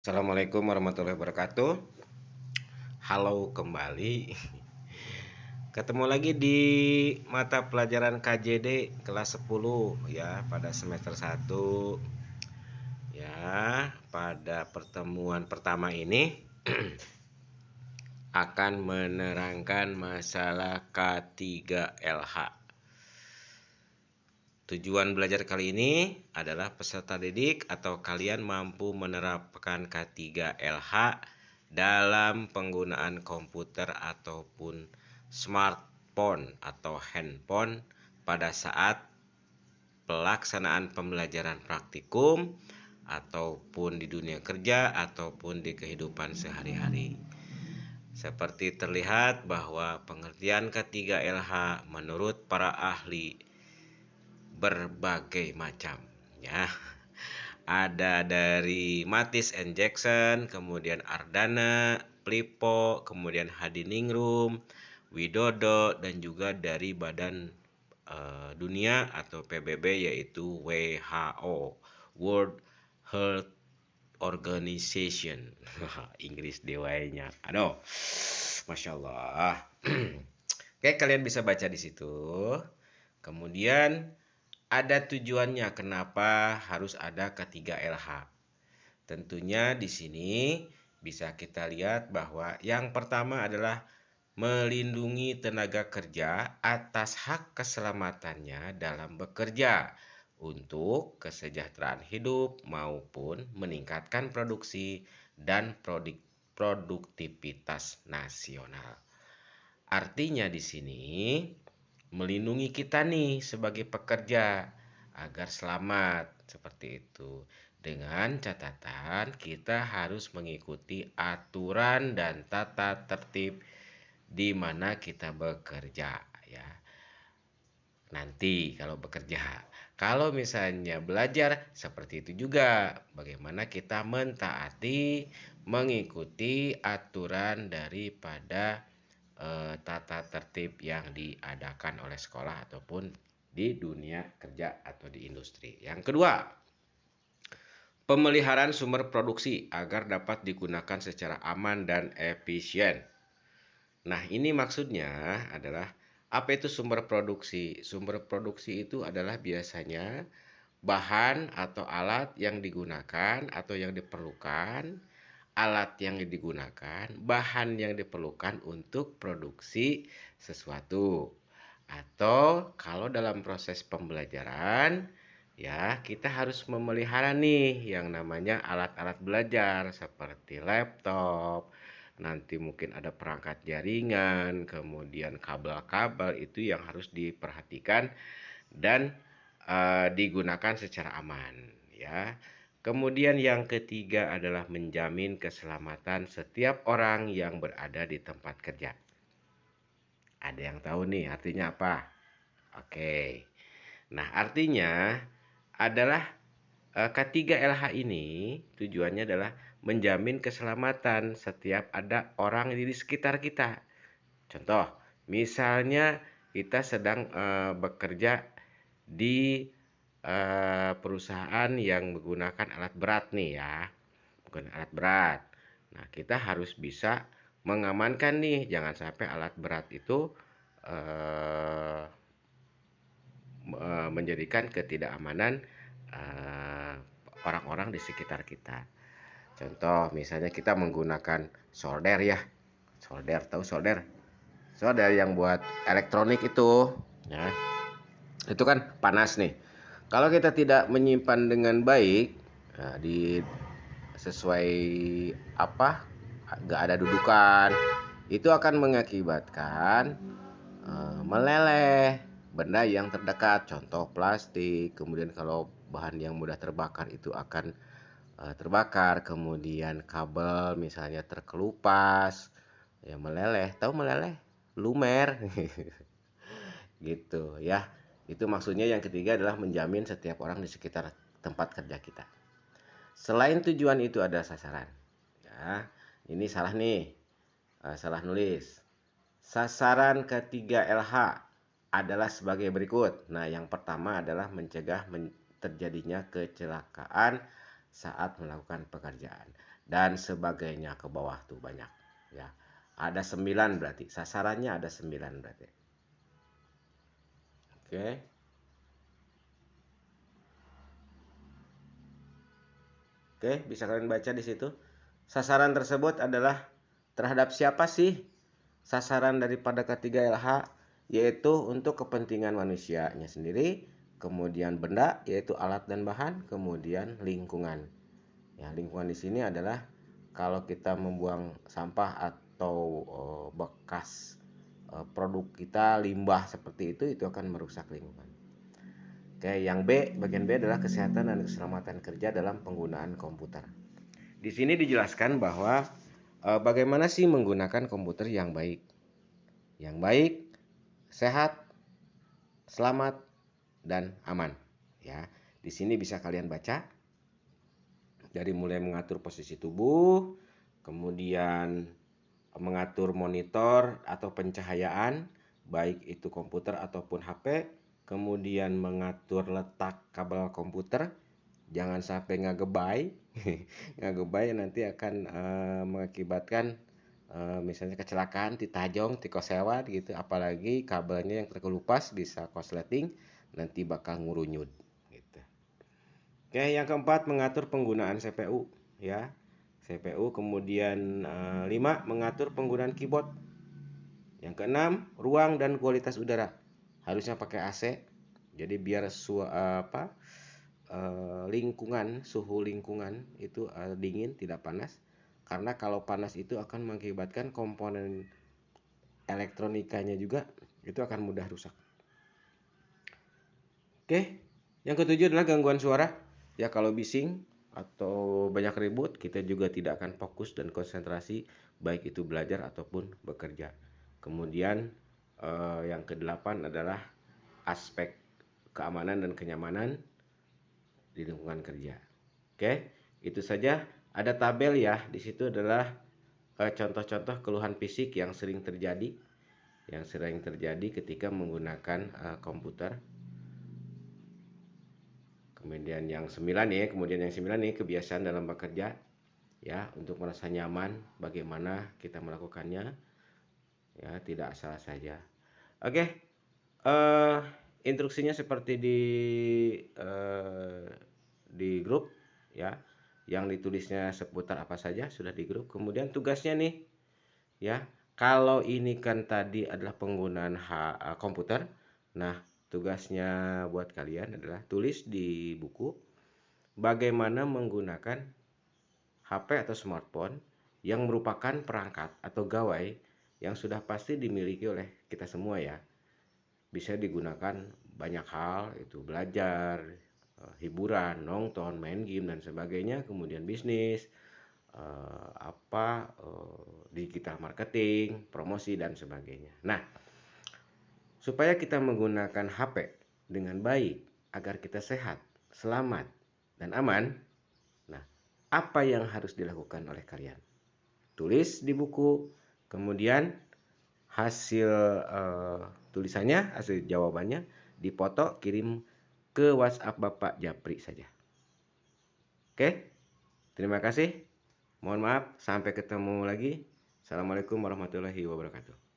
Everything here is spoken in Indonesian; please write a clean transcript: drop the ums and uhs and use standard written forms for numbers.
Assalamualaikum warahmatullahi wabarakatuh. Halo kembali. Ketemu lagi di mata pelajaran KJD kelas 10 ya pada semester 1. Ya, pada pertemuan pertama ini akan menerangkan masalah K3LH. Tujuan belajar kali ini adalah peserta didik atau kalian mampu menerapkan K3LH dalam penggunaan komputer ataupun smartphone atau handphone pada saat pelaksanaan pembelajaran praktikum ataupun di dunia kerja ataupun di kehidupan sehari-hari. Seperti terlihat bahwa pengertian K3LH menurut para ahli berbagai macam ya. Ada dari Mattis and Jackson, kemudian Ardana, Plipo, kemudian Hadiningrum, Widodo, dan juga dari Badan Dunia atau PBB yaitu WHO, World Health Organization. Inggris dewanya. Aduh, masya Allah. Oke, kalian bisa baca di situ. Kemudian ada tujuannya kenapa harus ada K3LH. Tentunya di sini bisa kita lihat bahwa yang pertama adalah melindungi tenaga kerja atas hak keselamatannya dalam bekerja untuk kesejahteraan hidup maupun meningkatkan produksi dan produktivitas nasional. Artinya di sini melindungi kita nih sebagai pekerja agar selamat seperti itu. Dengan catatan kita harus mengikuti aturan dan tata tertib di mana kita bekerja ya. Nanti kalau bekerja. Kalau misalnya belajar seperti itu juga bagaimana kita mentaati mengikuti aturan daripada tata tertib yang diadakan oleh sekolah ataupun di dunia kerja atau di industri. Yang kedua, pemeliharaan sumber produksi agar dapat digunakan secara aman dan efisien. Nah, ini maksudnya adalah apa itu sumber produksi? Sumber produksi itu adalah biasanya bahan atau alat yang digunakan atau yang diperlukan, alat yang digunakan, bahan yang diperlukan untuk produksi sesuatu. Atau kalau dalam proses pembelajaran, ya kita harus memelihara nih yang namanya alat-alat belajar seperti laptop, nanti mungkin ada perangkat jaringan, kemudian kabel-kabel itu yang harus diperhatikan dan digunakan secara aman ya. Kemudian yang ketiga adalah menjamin keselamatan setiap orang yang berada di tempat kerja. Ada yang tahu nih artinya apa? Oke. Nah, artinya adalah K3LH ini tujuannya adalah menjamin keselamatan setiap ada orang di sekitar kita. Contoh, misalnya kita sedang bekerja di perusahaan yang menggunakan alat berat nih ya, bukan alat berat. Nah, kita harus bisa mengamankan nih, jangan sampai alat berat itu eh, menjadikan ketidakamanan orang-orang di sekitar kita. Contoh, misalnya kita menggunakan solder ya, solder, tahu solder? Solder yang buat elektronik itu, ya, itu kan panas nih. Kalau kita tidak menyimpan dengan baik, nah, di sesuai apa, nggak ada dudukan, itu akan mengakibatkan meleleh benda yang terdekat, contoh plastik. Kemudian kalau bahan yang mudah terbakar itu akan terbakar, kemudian kabel misalnya terkelupas, ya meleleh. Tahu meleleh? Lumer. Gitu ya. Itu maksudnya yang ketiga adalah menjamin setiap orang di sekitar tempat kerja kita. Selain tujuan itu ada sasaran. Ya, ini salah nih. Salah nulis. Sasaran ketiga LH adalah sebagai berikut. Nah, yang pertama adalah mencegah terjadinya kecelakaan saat melakukan pekerjaan. dan sebagainya ke bawah tuh banyak ya. Ada 9 berarti. Sasarannya ada 9 berarti. Oke. Oke, bisa kalian baca di situ. Sasaran tersebut adalah terhadap siapa sih? Sasaran daripada ketiga LH yaitu untuk kepentingan manusianya sendiri, kemudian benda yaitu alat dan bahan, kemudian lingkungan. Ya, lingkungan di sini adalah kalau kita membuang sampah atau bekas produk kita, limbah seperti itu akan merusak lingkungan. Oke, yang B, bagian B adalah kesehatan dan keselamatan kerja dalam penggunaan komputer. Di sini dijelaskan bahwa bagaimana sih menggunakan komputer yang baik. Yang baik, sehat, selamat, dan aman. Ya, di sini bisa kalian baca dari mulai mengatur posisi tubuh, kemudian mengatur monitor atau pencahayaan, baik itu komputer ataupun HP, kemudian mengatur letak kabel komputer, jangan sampai ngagebay, ngagebay nanti akan mengakibatkan misalnya kecelakaan, titajong, tikosewat gitu, apalagi kabelnya yang terkelupas bisa korsleting, nanti bakal ngurunyut gitu. Oke, yang keempat mengatur penggunaan CPU ya. CPU kemudian 5 mengatur penggunaan keyboard. Yang keenam, ruang dan kualitas udara. Harusnya pakai AC. Jadi biar lingkungan, suhu lingkungan itu dingin, tidak panas. Karena kalau panas itu akan mengakibatkan komponen elektronikanya juga itu akan mudah rusak. Oke, yang ketujuh adalah gangguan suara. Ya kalau bising atau banyak ribut, kita juga tidak akan fokus dan konsentrasi baik itu belajar ataupun bekerja. Kemudian yang kedelapan adalah aspek keamanan dan kenyamanan di lingkungan kerja. Oke, itu saja. Ada tabel ya. Di situ adalah contoh-contoh keluhan fisik yang sering terjadi ketika menggunakan komputer. Kemudian yang 9 nih kebiasaan dalam bekerja ya, untuk merasa nyaman bagaimana kita melakukannya ya, tidak salah saja. Oke, instruksinya seperti di grup ya, yang ditulisnya seputar apa saja sudah di grup. Kemudian tugasnya nih ya, kalau ini kan tadi adalah penggunaan komputer. Nah, tugasnya buat kalian adalah tulis di buku bagaimana menggunakan HP atau smartphone yang merupakan perangkat atau gawai yang sudah pasti dimiliki oleh kita semua ya. Bisa digunakan banyak hal, itu belajar, hiburan, nonton, main game dan sebagainya, kemudian bisnis, digital marketing, promosi dan sebagainya. Nah, supaya kita menggunakan HP dengan baik agar kita sehat, selamat, dan aman. Nah, apa yang harus dilakukan oleh kalian? Tulis di buku, kemudian hasil tulisannya, hasil jawabannya dipoto, kirim ke WhatsApp Bapak Japri saja. Oke, terima kasih. Mohon maaf, sampai ketemu lagi. Assalamualaikum warahmatullahi wabarakatuh.